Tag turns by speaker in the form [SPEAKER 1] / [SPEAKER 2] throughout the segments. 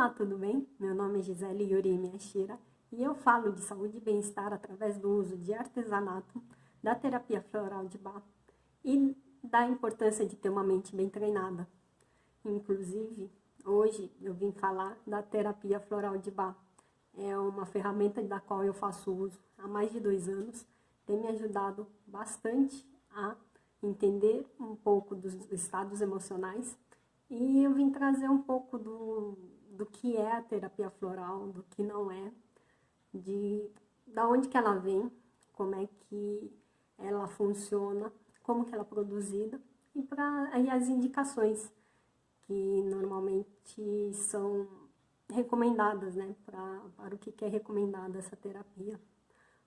[SPEAKER 1] Olá, tudo bem? Meu nome é Gisele Yuri Miyashira e eu falo de saúde e bem-estar através do uso de artesanato, da terapia floral de Bach e da importância de ter uma mente bem treinada. Inclusive, hoje eu vim falar da terapia floral de Bach. É uma ferramenta da qual eu faço uso há mais de 2 anos. Tem me ajudado bastante a entender um pouco dos estados emocionais. E eu vim trazer um pouco do que é a terapia floral, do que não é, da onde que ela vem, como é que ela funciona, como que ela é produzida e as indicações que normalmente são recomendadas, né, para o que é recomendada essa terapia.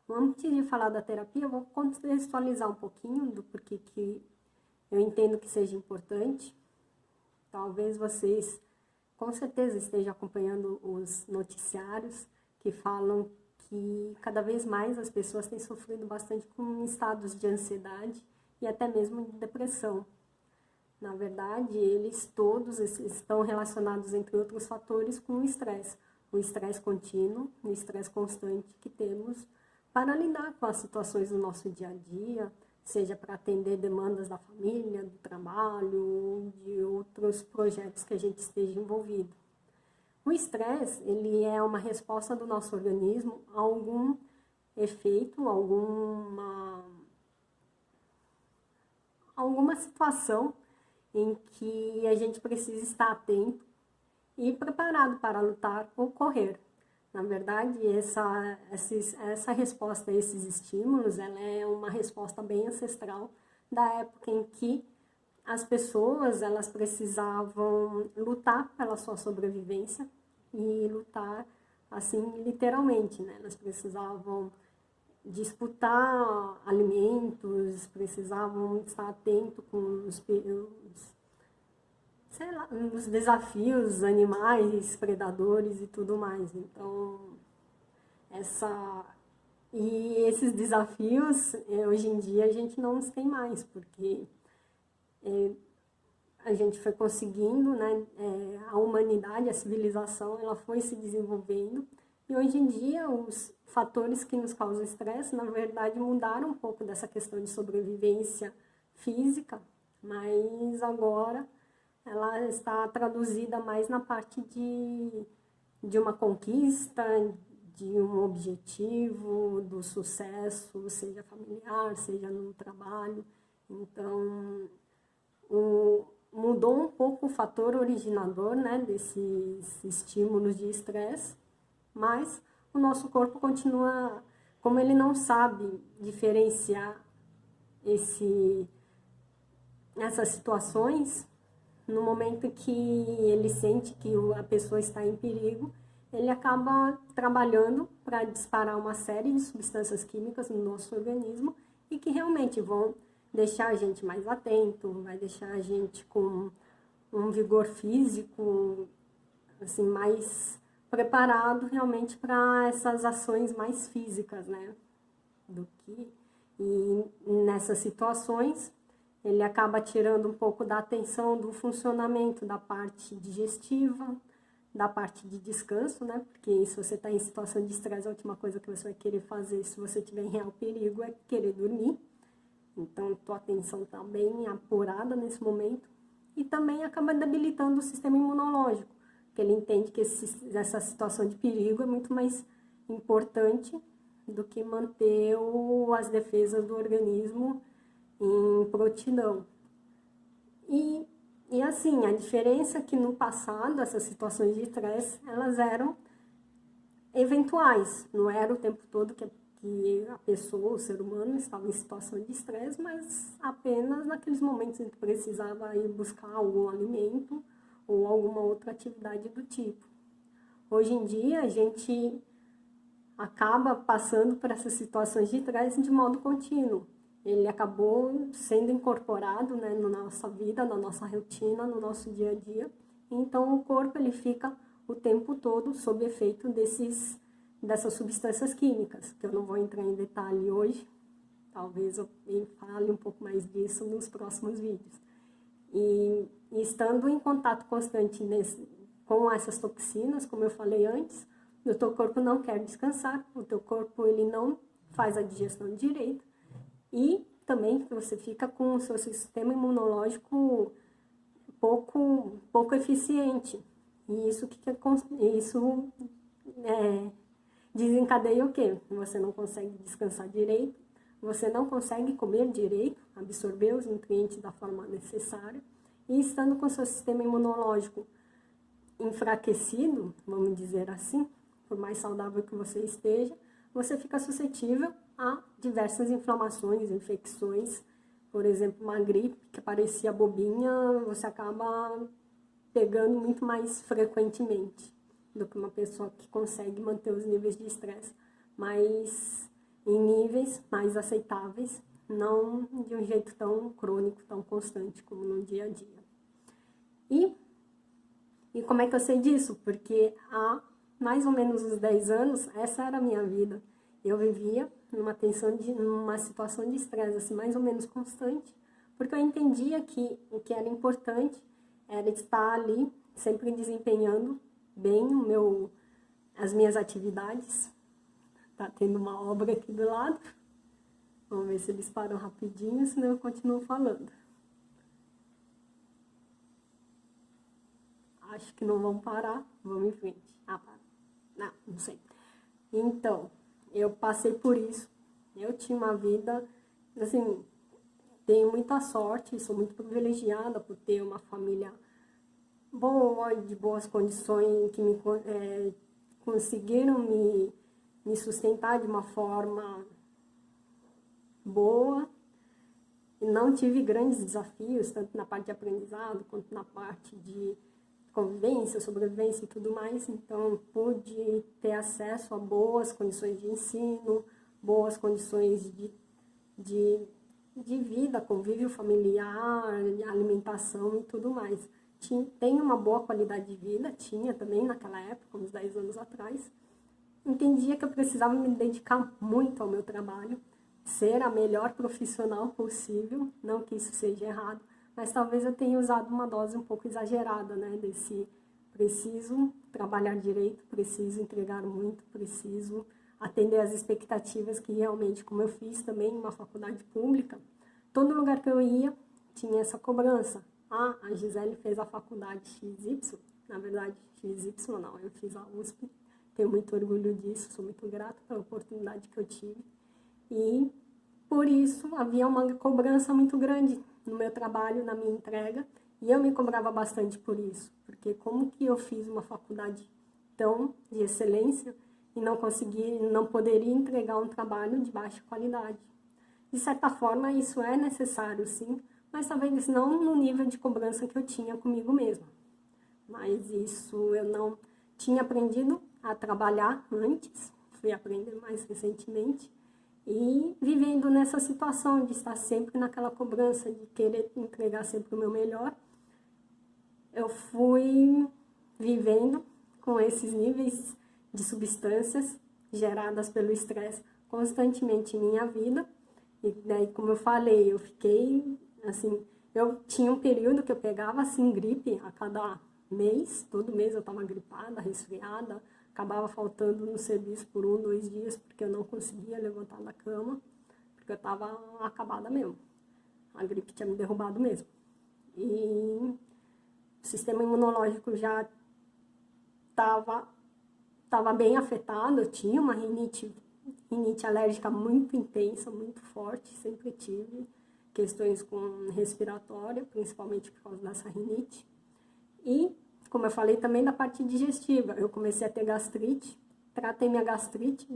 [SPEAKER 1] Antes de falar da terapia, eu vou contextualizar um pouquinho do porquê que eu entendo que seja importante. Talvez vocês, com certeza, estejam acompanhando os noticiários que falam que cada vez mais as pessoas têm sofrido bastante com estados de ansiedade e até mesmo de depressão. Na verdade, eles todos estão relacionados, entre outros fatores, com o estresse contínuo, o estresse constante que temos para lidar com as situações do nosso dia a dia, seja para atender demandas da família, do trabalho, de outros projetos que a gente esteja envolvido. O estresse, ele é uma resposta do nosso organismo a algum efeito, alguma situação em que a gente precisa estar atento e preparado para lutar ou correr. Na verdade, essa resposta a esses estímulos, ela é uma resposta bem ancestral da época em que as pessoas elas precisavam lutar pela sua sobrevivência e lutar, assim, literalmente, né? Elas precisavam disputar alimentos, precisavam estar atento com os desafios, animais, predadores e tudo mais. Então, esses desafios, hoje em dia, a gente não os tem mais, porque a gente foi conseguindo, né, a humanidade, a civilização, ela foi se desenvolvendo, e hoje em dia os fatores que nos causam estresse, na verdade, mudaram um pouco dessa questão de sobrevivência física, mas agora ela está traduzida mais na parte de uma conquista, de um objetivo, do sucesso, seja familiar, seja no trabalho. Então, mudou um pouco o fator originador, né, desses estímulos de estresse, mas o nosso corpo continua, como ele não sabe diferenciar essas situações, no momento que ele sente que a pessoa está em perigo, ele acaba trabalhando para disparar uma série de substâncias químicas no nosso organismo e que realmente vão deixar a gente mais atento, vai deixar a gente com um vigor físico assim, mais preparado realmente para essas ações mais físicas, né? E nessas situações, ele acaba tirando um pouco da atenção do funcionamento da parte digestiva, da parte de descanso, né? Porque se você está em situação de estresse, a última coisa que você vai querer fazer, se você tiver em real perigo, é querer dormir. Então, tua atenção está bem apurada nesse momento. E também acaba debilitando o sistema imunológico, porque ele entende que essa situação de perigo é muito mais importante do que manter as defesas do organismo em prontidão. E assim, a diferença é que no passado, essas situações de estresse, elas eram eventuais, não era o tempo todo que a pessoa, o ser humano, estava em situação de estresse, mas apenas naqueles momentos em que precisava ir buscar algum alimento ou alguma outra atividade do tipo. Hoje em dia, a gente acaba passando por essas situações de estresse de modo contínuo. Ele acabou sendo incorporado, né, na nossa vida, na nossa rotina, no nosso dia a dia. Então, o corpo ele fica o tempo todo sob efeito dessas substâncias químicas, que eu não vou entrar em detalhe hoje. Talvez eu fale um pouco mais disso nos próximos vídeos. E estando em contato constante com essas toxinas, como eu falei antes, o teu corpo não quer descansar, o teu corpo ele não faz a digestão direito e também você fica com o seu sistema imunológico pouco eficiente. E isso desencadeia o quê? Você não consegue descansar direito, você não consegue comer direito, absorver os nutrientes da forma necessária, e estando com o seu sistema imunológico enfraquecido, vamos dizer assim, por mais saudável que você esteja, você fica suscetível a diversas inflamações, infecções. Por exemplo, uma gripe que parecia bobinha, você acaba pegando muito mais frequentemente do que uma pessoa que consegue manter os níveis de estresse mais em níveis mais aceitáveis, não de um jeito tão crônico, tão constante como no dia a dia. E como é que eu sei disso? Porque há mais ou menos uns 10 anos, essa era a minha vida. Eu vivia numa situação de estresse, assim, mais ou menos constante, porque eu entendia que o que era importante era estar ali, sempre desempenhando bem as minhas atividades. Tá tendo uma obra aqui do lado. Vamos ver se eles param rapidinho, senão eu continuo falando. Acho que não vão parar. Vamos em frente. Ah, para. Não sei. Então, eu passei por isso. Eu tinha uma vida, assim, tenho muita sorte, sou muito privilegiada por ter uma família boa, de boas condições, que conseguiram me sustentar de uma forma boa. E não tive grandes desafios, tanto na parte de aprendizado, quanto na parte de convivência, sobrevivência e tudo mais. Então, pude ter acesso a boas condições de ensino, boas condições de vida, convívio familiar, alimentação e tudo mais. Tenho uma boa qualidade de vida, tinha também naquela época, uns 10 anos atrás. Entendia que eu precisava me dedicar muito ao meu trabalho, ser a melhor profissional possível, não que isso seja errado, mas talvez eu tenha usado uma dose um pouco exagerada, né, desse preciso trabalhar direito, preciso entregar muito, preciso atender às expectativas que realmente, como eu fiz também em uma faculdade pública, todo lugar que eu ia tinha essa cobrança. Ah, a Gisele fez a faculdade XY, na verdade XY não, eu fiz a USP, tenho muito orgulho disso, sou muito grata pela oportunidade que eu tive. E por isso havia uma cobrança muito grande no meu trabalho, na minha entrega, e eu me cobrava bastante por isso, porque como que eu fiz uma faculdade tão de excelência e não poderia entregar um trabalho de baixa qualidade? De certa forma, isso é necessário, sim, mas talvez não no nível de cobrança que eu tinha comigo mesma. Mas isso eu não tinha aprendido a trabalhar antes, fui aprender mais recentemente, e vivendo nessa situação de estar sempre naquela cobrança, de querer entregar sempre o meu melhor, eu fui vivendo com esses níveis de substâncias geradas pelo estresse constantemente em minha vida. E daí, como eu falei, eu fiquei, assim, eu tinha um período que eu pegava, assim, gripe a cada mês, todo mês eu estava gripada, resfriada, acabava faltando no serviço por 1, 2 dias, porque eu não conseguia levantar da cama, porque eu estava acabada mesmo. A gripe tinha me derrubado mesmo. E o sistema imunológico já estava bem afetado, eu tinha uma rinite alérgica muito intensa, muito forte, sempre tive questões com respiratória, principalmente por causa dessa rinite. E, como eu falei, também da parte digestiva. Eu comecei a ter gastrite, tratei minha gastrite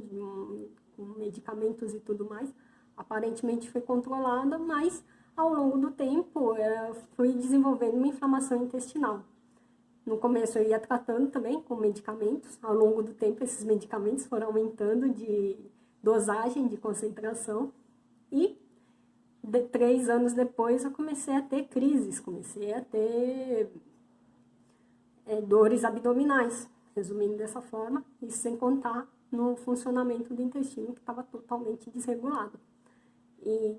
[SPEAKER 1] com medicamentos e tudo mais. Aparentemente foi controlada, mas ao longo do tempo eu fui desenvolvendo uma inflamação intestinal. No começo eu ia tratando também com medicamentos. Ao longo do tempo esses medicamentos foram aumentando de dosagem, de concentração. E 3 anos depois eu comecei a ter crises, comecei a ter dores abdominais, resumindo dessa forma, e sem contar no funcionamento do intestino, que estava totalmente desregulado. E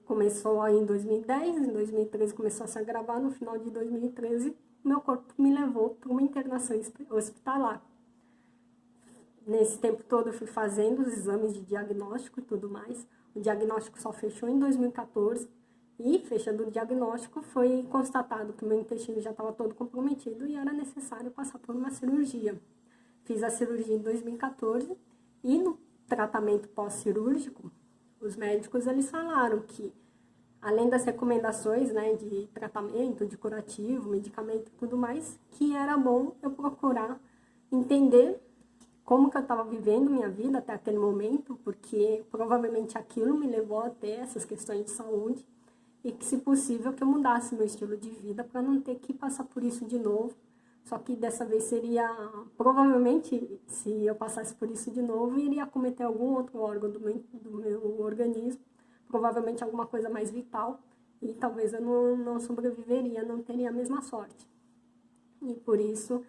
[SPEAKER 1] começou aí em 2010, em 2013 começou a se agravar, no final de 2013 meu corpo me levou para uma internação hospitalar. Nesse tempo todo eu fui fazendo os exames de diagnóstico e tudo mais. O diagnóstico só fechou em 2014 e, fechando o diagnóstico, foi constatado que meu intestino já estava todo comprometido e era necessário passar por uma cirurgia. Fiz a cirurgia em 2014 e no tratamento pós-cirúrgico, os médicos eles falaram que, além das recomendações, né, de tratamento, de curativo, medicamento e tudo mais, que era bom eu procurar entender como que eu estava vivendo minha vida até aquele momento, porque provavelmente aquilo me levou a ter essas questões de saúde, e que, se possível, que eu mudasse meu estilo de vida para não ter que passar por isso de novo. Só que dessa vez seria, provavelmente, se eu passasse por isso de novo, iria cometer algum outro órgão do meu organismo, provavelmente alguma coisa mais vital, e talvez eu não sobreviveria, não teria a mesma sorte. E por isso,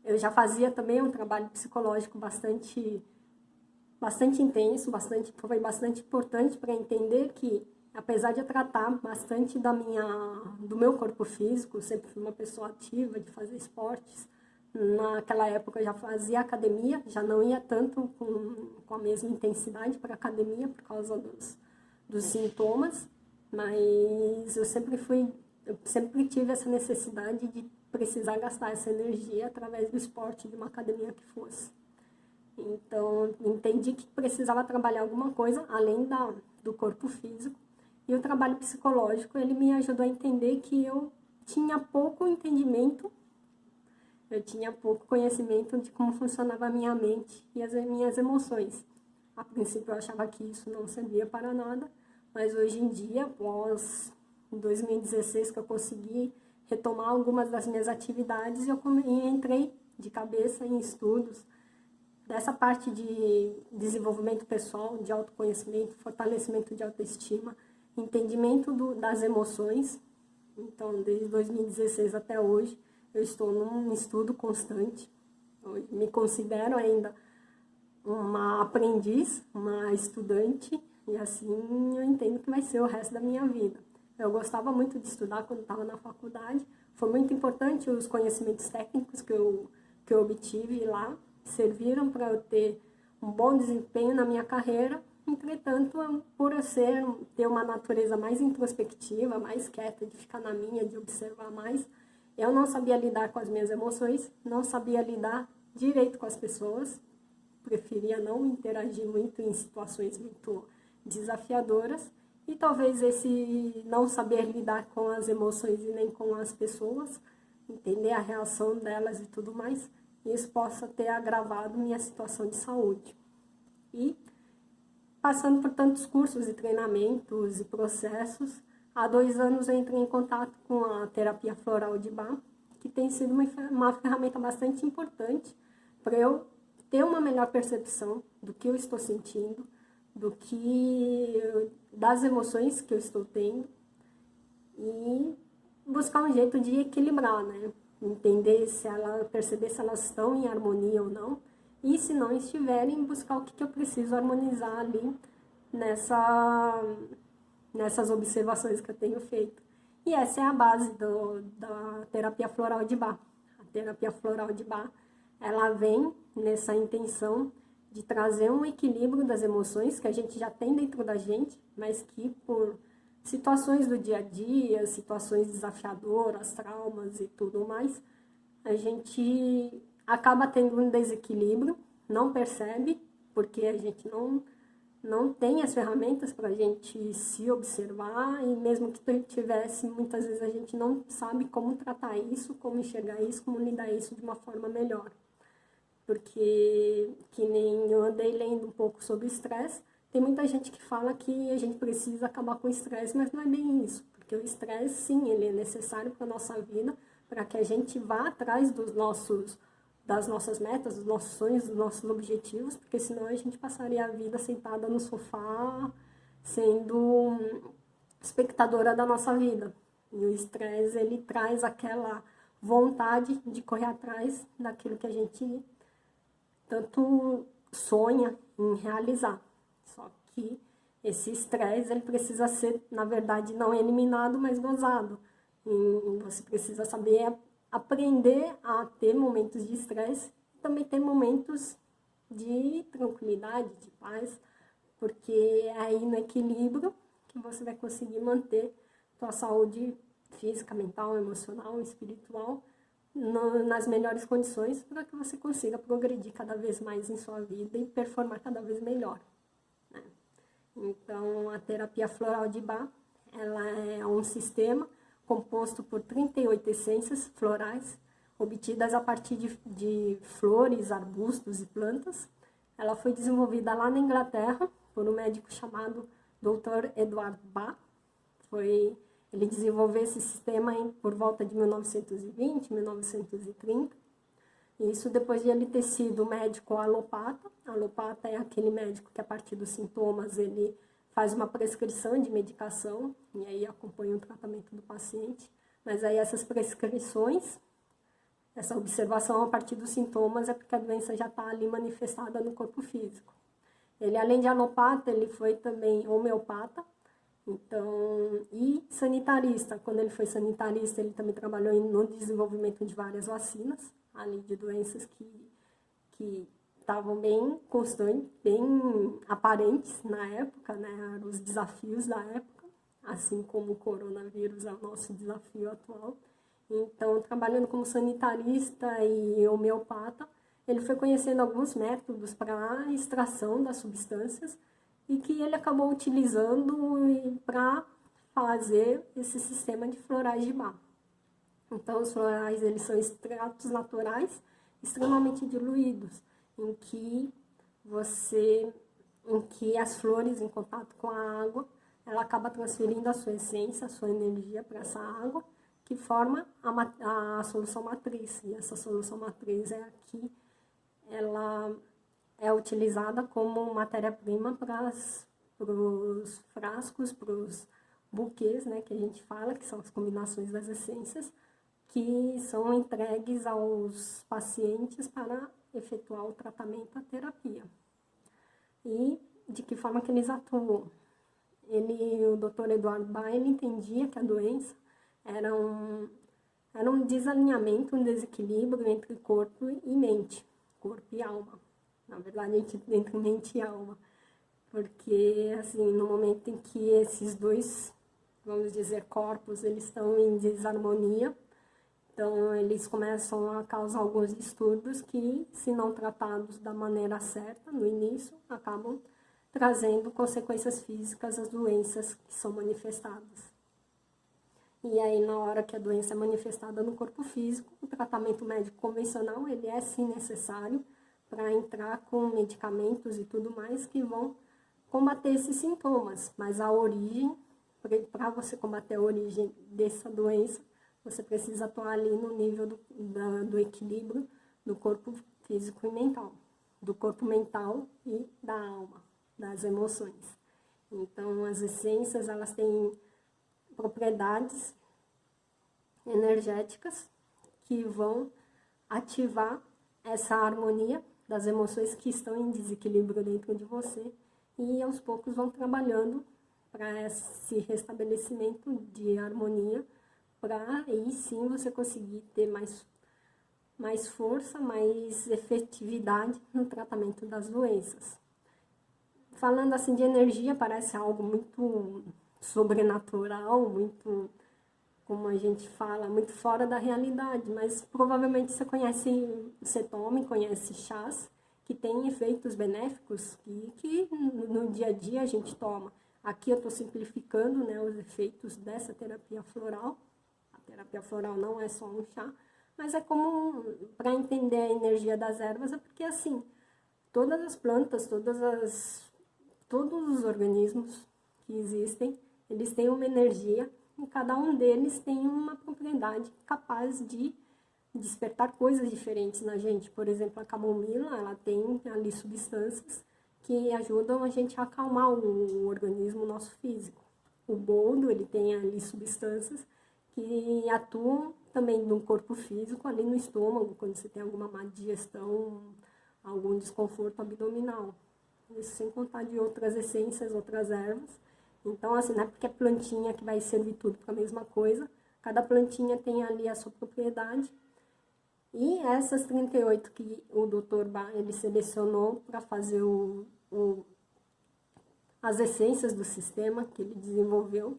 [SPEAKER 1] eu já fazia também um trabalho psicológico bastante intenso, foi bastante importante para entender que, apesar de eu tratar bastante do meu corpo físico, sempre fui uma pessoa ativa, de fazer esportes. Naquela época eu já fazia academia, já não ia tanto com a mesma intensidade para a academia por causa dos sintomas, mas eu sempre tive essa necessidade de precisar gastar essa energia através do esporte, de uma academia que fosse. Então, entendi que precisava trabalhar alguma coisa além do corpo físico. E o trabalho psicológico, ele me ajudou a entender que eu tinha pouco entendimento, eu tinha pouco conhecimento de como funcionava a minha mente e as minhas emoções. A princípio, eu achava que isso não servia para nada, mas hoje em dia, após 2016, que eu consegui retomar algumas das minhas atividades, eu entrei de cabeça em estudos dessa parte de desenvolvimento pessoal, de autoconhecimento, fortalecimento de autoestima, entendimento das emoções. Então, desde 2016 até hoje, eu estou num estudo constante. Eu me considero ainda uma aprendiz, uma estudante, e assim eu entendo que vai ser o resto da minha vida. Eu gostava muito de estudar quando estava na faculdade. Foi muito importante os conhecimentos técnicos que eu obtive lá, serviram para eu ter um bom desempenho na minha carreira. Entretanto, por eu ter uma natureza mais introspectiva, mais quieta, de ficar na minha, de observar mais, eu não sabia lidar com as minhas emoções, não sabia lidar direito com as pessoas, preferia não interagir muito em situações muito desafiadoras, e talvez esse não saber lidar com as emoções e nem com as pessoas, entender a reação delas e tudo mais, isso possa ter agravado minha situação de saúde. E, passando por tantos cursos e treinamentos e processos, há 2 anos eu entrei em contato com a terapia floral de Bach, que tem sido uma ferramenta bastante importante para eu ter uma melhor percepção do que eu estou sentindo, das emoções que eu estou tendo, e buscar um jeito de equilibrar, né? Perceber se elas estão em harmonia ou não, e se não estiverem, buscar o que eu preciso harmonizar ali nessas observações que eu tenho feito. E essa é a base da terapia floral de Bach. A terapia floral de Bach, ela vem nessa intenção de trazer um equilíbrio das emoções que a gente já tem dentro da gente, mas que por situações do dia a dia, situações desafiadoras, traumas e tudo mais, a gente acaba tendo um desequilíbrio, não percebe, porque a gente não tem as ferramentas para a gente se observar, e mesmo que tivesse, muitas vezes a gente não sabe como tratar isso, como enxergar isso, como lidar isso de uma forma melhor. Porque, que nem eu andei lendo um pouco sobre o estresse, tem muita gente que fala que a gente precisa acabar com o estresse, mas não é bem isso. Porque o estresse, sim, ele é necessário para a nossa vida, para que a gente vá atrás das nossas metas, dos nossos sonhos, dos nossos objetivos, porque senão a gente passaria a vida sentada no sofá, sendo espectadora da nossa vida. E o estresse, ele traz aquela vontade de correr atrás daquilo que a gente tanto sonha em realizar. Só que esse estresse, ele precisa ser, na verdade, não eliminado, mas dosado. E você precisa saber aprender a ter momentos de estresse e também ter momentos de tranquilidade, de paz, porque é aí no equilíbrio que você vai conseguir manter sua saúde física, mental, emocional, espiritual nas melhores condições para que você consiga progredir cada vez mais em sua vida e performar cada vez melhor, né? Então, a terapia floral de Bach, ela é um sistema composto por 38 essências florais, obtidas a partir de flores, arbustos e plantas. Ela foi desenvolvida lá na Inglaterra por um médico chamado Dr. Edward Bach. Ele desenvolveu esse sistema por volta de 1920, 1930. Isso depois de ele ter sido médico alopata. Alopata é aquele médico que, a partir dos sintomas, ele faz uma prescrição de medicação e aí acompanha o tratamento do paciente. Mas aí essas prescrições, essa observação a partir dos sintomas, é porque a doença já está ali manifestada no corpo físico. Ele, além de alopata, ele foi também homeopata, então, e sanitarista. Quando ele foi sanitarista, ele também trabalhou no desenvolvimento de várias vacinas, ali de doenças que estavam bem constantes, bem aparentes na época, né? Os desafios da época, assim como o coronavírus é o nosso desafio atual. Então, trabalhando como sanitarista e homeopata, ele foi conhecendo alguns métodos para a extração das substâncias e que ele acabou utilizando para fazer esse sistema de florais de Bach. Então, os florais, eles são extratos naturais extremamente diluídos, em que as flores, em contato com a água, ela acaba transferindo a sua essência, a sua energia para essa água, que forma a solução matriz. E essa solução matriz é aqui, ela é utilizada como matéria-prima para os frascos, para os buquês, né, que a gente fala, que são as combinações das essências, que são entregues aos pacientes para efetuar o tratamento, a terapia. E de que forma que eles atuam? O Dr. Edward Bach, ele entendia que a doença era um desalinhamento, um desequilíbrio entre corpo e mente, corpo e alma. Na verdade, entre mente e alma. Porque, assim, no momento em que esses dois, vamos dizer, corpos, eles estão em desarmonia, então eles começam a causar alguns distúrbios que, se não tratados da maneira certa, no início, acabam trazendo consequências físicas às doenças que são manifestadas. E aí, na hora que a doença é manifestada no corpo físico, o tratamento médico convencional, ele é sim necessário para entrar com medicamentos e tudo mais que vão combater esses sintomas. Mas a origem, para você combater a origem dessa doença, você precisa atuar ali no nível do equilíbrio do corpo físico e mental, do corpo mental e da alma, das emoções. Então, as essências, elas têm propriedades energéticas que vão ativar essa harmonia das emoções que estão em desequilíbrio dentro de você e aos poucos vão trabalhando para esse restabelecimento de harmonia, para aí sim você conseguir ter mais força, mais efetividade no tratamento das doenças. Falando assim de energia, parece algo muito sobrenatural, muito, como a gente fala, muito fora da realidade, mas provavelmente você toma e conhece chás que têm efeitos benéficos que no dia a dia a gente toma. Aqui eu estou simplificando, né, os efeitos dessa terapia floral. A terapia floral não é só um chá, mas é como, para entender a energia das ervas, é porque assim, todas as plantas, todos os organismos que existem, eles têm uma energia e cada um deles tem uma propriedade capaz de despertar coisas diferentes na gente. Por exemplo, a camomila, ela tem ali substâncias que ajudam a gente a acalmar o organismo nosso físico. O boldo, ele tem ali substâncias que atuam também no corpo físico, ali no estômago, quando você tem alguma má digestão, algum desconforto abdominal. Isso sem contar de outras essências, outras ervas. Então, assim, não é porque é plantinha que vai servir tudo para a mesma coisa. Cada plantinha tem ali a sua propriedade. E essas 38 que o Dr. Bach, ele selecionou para fazer as essências do sistema que ele desenvolveu,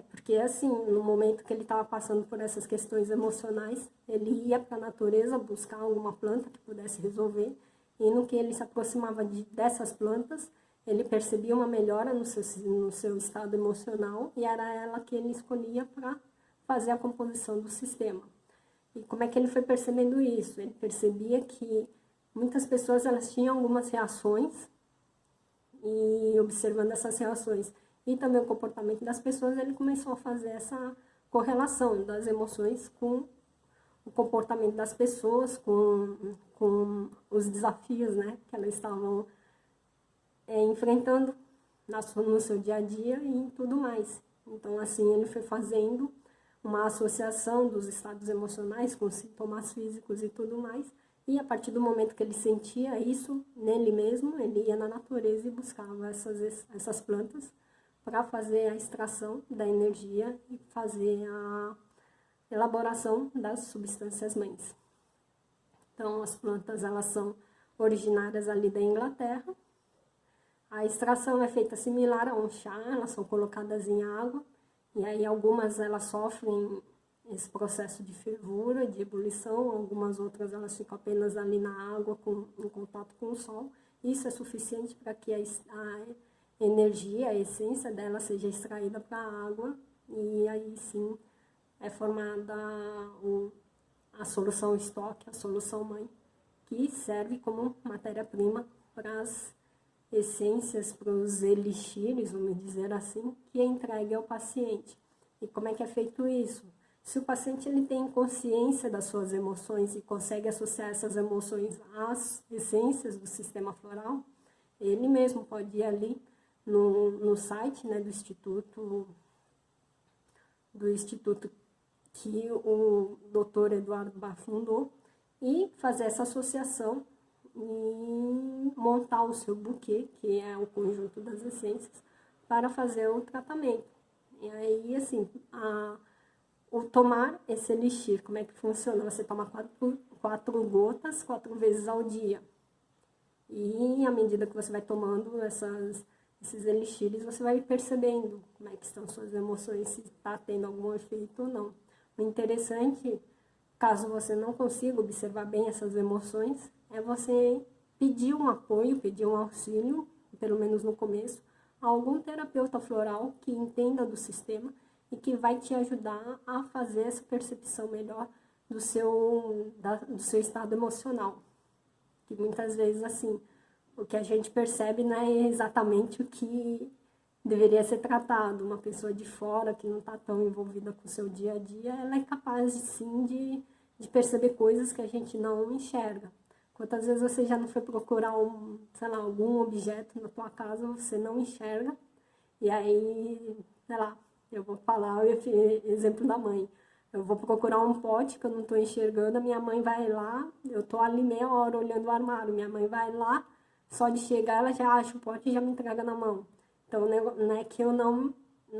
[SPEAKER 1] porque assim, no momento que ele estava passando por essas questões emocionais, ele ia para a natureza buscar alguma planta que pudesse resolver, e no que ele se aproximava dessas plantas, ele percebia uma melhora no seu estado emocional, e era ela que ele escolhia para fazer a composição do sistema. E como é que ele foi percebendo isso? Ele percebia que muitas pessoas elas tinham algumas reações, e observando essas reações e também o comportamento das pessoas, ele começou a fazer essa correlação das emoções com o comportamento das pessoas, com os desafios, né, que elas estavam enfrentando no seu dia a dia e tudo mais. Então, assim, ele foi fazendo uma associação dos estados emocionais com sintomas físicos e tudo mais. E a partir do momento que ele sentia isso nele mesmo, ele ia na natureza e buscava essas plantas para fazer a extração da energia e fazer a elaboração das substâncias mães. Então, as plantas elas são originárias ali da Inglaterra. A extração é feita similar a um chá, elas são colocadas em água, e aí algumas elas sofrem esse processo de fervura, de ebulição, algumas outras elas ficam apenas ali na água, em contato com o sol. Isso é suficiente para que a energia, a essência dela seja extraída para a água, e aí sim é formada a solução estoque, a solução mãe, que serve como matéria-prima para as essências, para os elixires, vamos dizer assim, que é entregue ao paciente. E como é que é feito isso? Se o paciente ele tem consciência das suas emoções e consegue associar essas emoções às essências do sistema floral, ele mesmo pode ir ali no site, né, do instituto que o Dr. Eduardo Bach fundou, e fazer essa associação e montar o seu buquê, que é o conjunto das essências, para fazer o tratamento. E aí, assim, o tomar esse elixir, como é que funciona? Você toma 4 gotas, 4 vezes ao dia. E à medida que você vai tomando esses elixires, você vai percebendo como é que estão suas emoções, se está tendo algum efeito ou não. O interessante, caso você não consiga observar bem essas emoções, é você pedir um apoio, pedir um auxílio, pelo menos no começo, a algum terapeuta floral que entenda do sistema e que vai te ajudar a fazer essa percepção melhor do seu estado emocional. Que muitas vezes, assim, o que a gente percebe não é exatamente o que deveria ser tratado. Uma pessoa de fora, que não está tão envolvida com o seu dia a dia, ela é capaz, sim, de perceber coisas que a gente não enxerga. Quantas vezes você já não foi procurar algum objeto na tua casa, você não enxerga, e aí, sei lá, eu vou falar o exemplo da mãe. Eu vou procurar um pote que eu não estou enxergando, a minha mãe vai lá, eu estou ali meia hora olhando o armário, minha mãe vai lá, só de chegar ela já acha o pote e já me entrega na mão. Então, não é que eu não,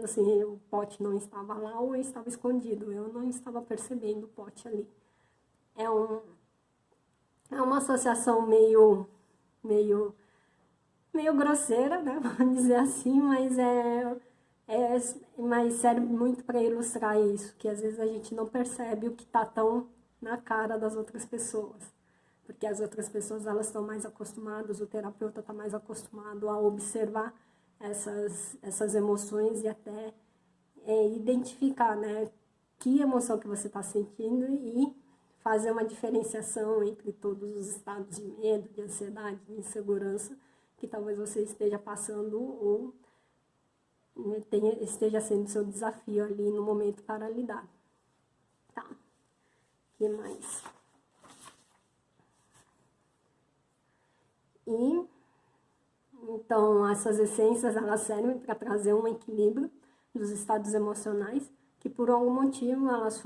[SPEAKER 1] assim, o pote não estava lá ou estava escondido, eu não estava percebendo o pote ali. É uma associação meio grosseira, né, vamos dizer assim, mas serve muito para ilustrar isso, que às vezes a gente não percebe o que está tão na cara das outras pessoas, porque as outras pessoas elas estão mais acostumadas, o terapeuta está mais acostumado a observar essas emoções e até identificar, né, que emoção que você está sentindo e fazer uma diferenciação entre todos os estados de medo, de ansiedade, de insegurança que talvez você esteja passando ou esteja sendo seu desafio ali no momento para lidar. Tá. O que mais? Então, essas essências, elas servem para trazer um equilíbrio dos estados emocionais, que por algum motivo elas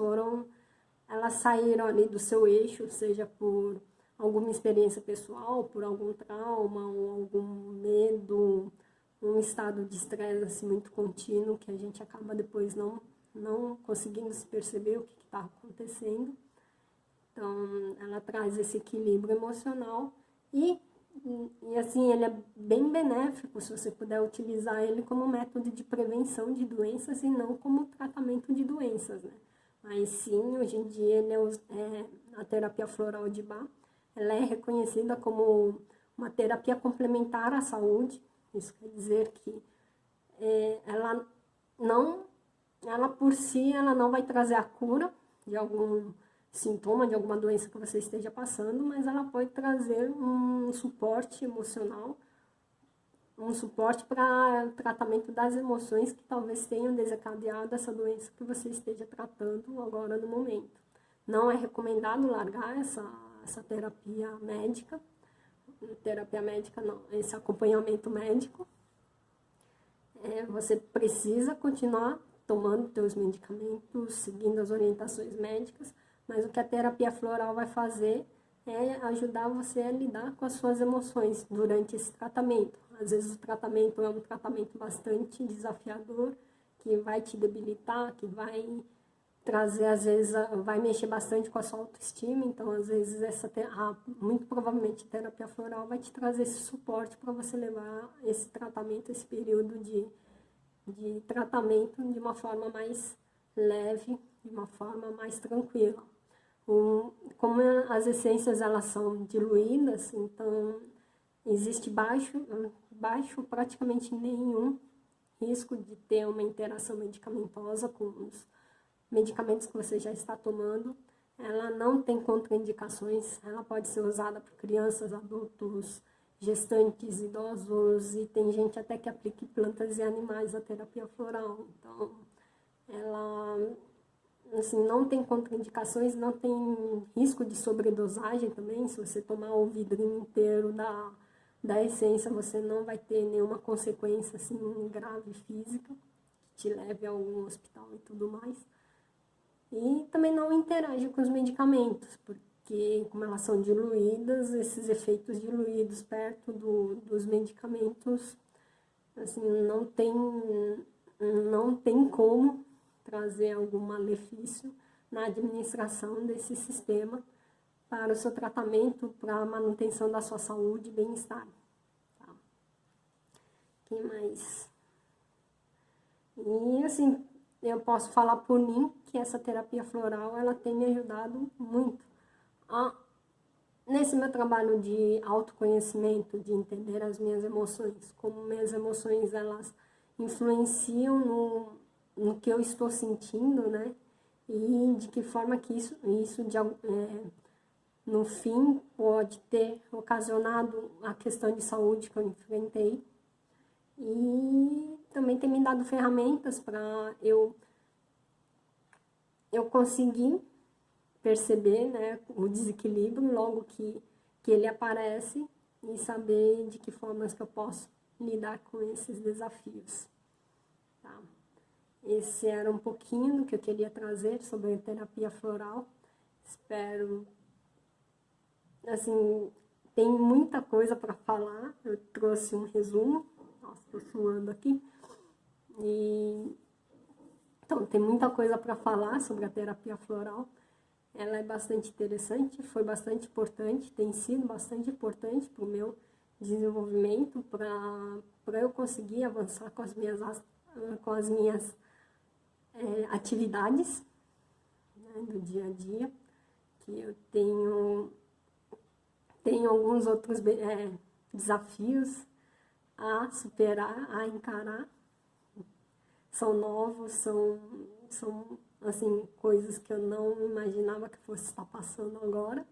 [SPEAKER 1] saíram ali do seu eixo, seja por alguma experiência pessoal, por algum trauma, ou algum medo, um estado de estresse assim, muito contínuo, que a gente acaba depois não não conseguindo se perceber o que está acontecendo. Então, ela traz esse equilíbrio emocional e assim, ele é bem benéfico se você puder utilizar ele como método de prevenção de doenças e não como tratamento de doenças, né? Mas sim, hoje em dia, a terapia floral de Bach, ela é reconhecida como uma terapia complementar à saúde. Isso quer dizer que ela por si, ela não vai trazer a cura de algum sintoma, de alguma doença que você esteja passando, mas ela pode trazer um suporte emocional, um suporte para tratamento das emoções que talvez tenham desencadeado essa doença que você esteja tratando agora no momento. Não é recomendado largar essa terapia médica não, esse acompanhamento médico. Você precisa continuar tomando seus medicamentos, seguindo as orientações médicas, mas o que a terapia floral vai fazer é ajudar você a lidar com as suas emoções durante esse tratamento. Às vezes o tratamento é um tratamento bastante desafiador, que vai te debilitar, que vai trazer, às vezes, vai mexer bastante com a sua autoestima. Então, às vezes, muito provavelmente a terapia floral vai te trazer esse suporte para você levar esse tratamento, esse período de tratamento de uma forma mais leve, de uma forma mais tranquila. Como as essências elas são diluídas, então existe baixo praticamente nenhum risco de ter uma interação medicamentosa com os medicamentos que você já está tomando. Ela não tem contraindicações, ela pode ser usada por crianças, adultos, gestantes, idosos, e tem gente até que aplica plantas e animais a terapia floral. Então, ela assim, não tem contraindicações, não tem risco de sobredosagem também. Se você tomar o vidrinho inteiro da essência, você não vai ter nenhuma consequência assim, grave física, que te leve a algum hospital e tudo mais. E também não interage com os medicamentos, porque como elas são diluídas, esses efeitos diluídos perto dos medicamentos, assim, não tem como trazer algum malefício na administração desse sistema para o seu tratamento, para a manutenção da sua saúde e bem-estar. Tá? Que mais? E assim, eu posso falar por mim que essa terapia floral, ela tem me ajudado muito nesse meu trabalho de autoconhecimento, de entender as minhas emoções, como minhas emoções, elas influenciam no que eu estou sentindo, né? E de que forma que isso no fim, pode ter ocasionado a questão de saúde que eu enfrentei. E também tem me dado ferramentas para eu conseguir perceber, né, o desequilíbrio logo que ele aparece e saber de que formas que eu posso lidar com esses desafios. Tá? Esse era um pouquinho do que eu queria trazer sobre a terapia floral. Espero, assim, tem muita coisa para falar. Eu trouxe um resumo. Nossa, estou suando aqui. Então, tem muita coisa para falar sobre a terapia floral. Ela é bastante interessante, foi bastante importante, tem sido bastante importante para o meu desenvolvimento, para eu conseguir avançar com as minhas atividades, né, do dia a dia, que eu tenho alguns outros desafios a superar, a encarar. São novos, são assim, coisas que eu não imaginava que fosse estar passando agora,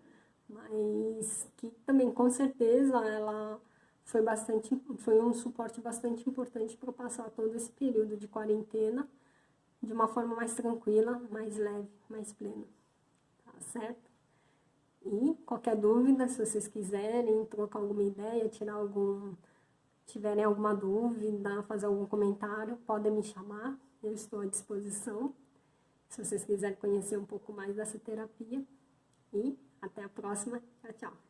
[SPEAKER 1] mas que também, com certeza, ela foi um suporte bastante importante para passar todo esse período de quarentena de uma forma mais tranquila, mais leve, mais plena. Tá certo? E qualquer dúvida, se vocês quiserem trocar alguma ideia, tiverem alguma dúvida, fazer algum comentário, podem me chamar, eu estou à disposição. Se vocês quiserem conhecer um pouco mais dessa terapia. E até a próxima. Tchau, tchau.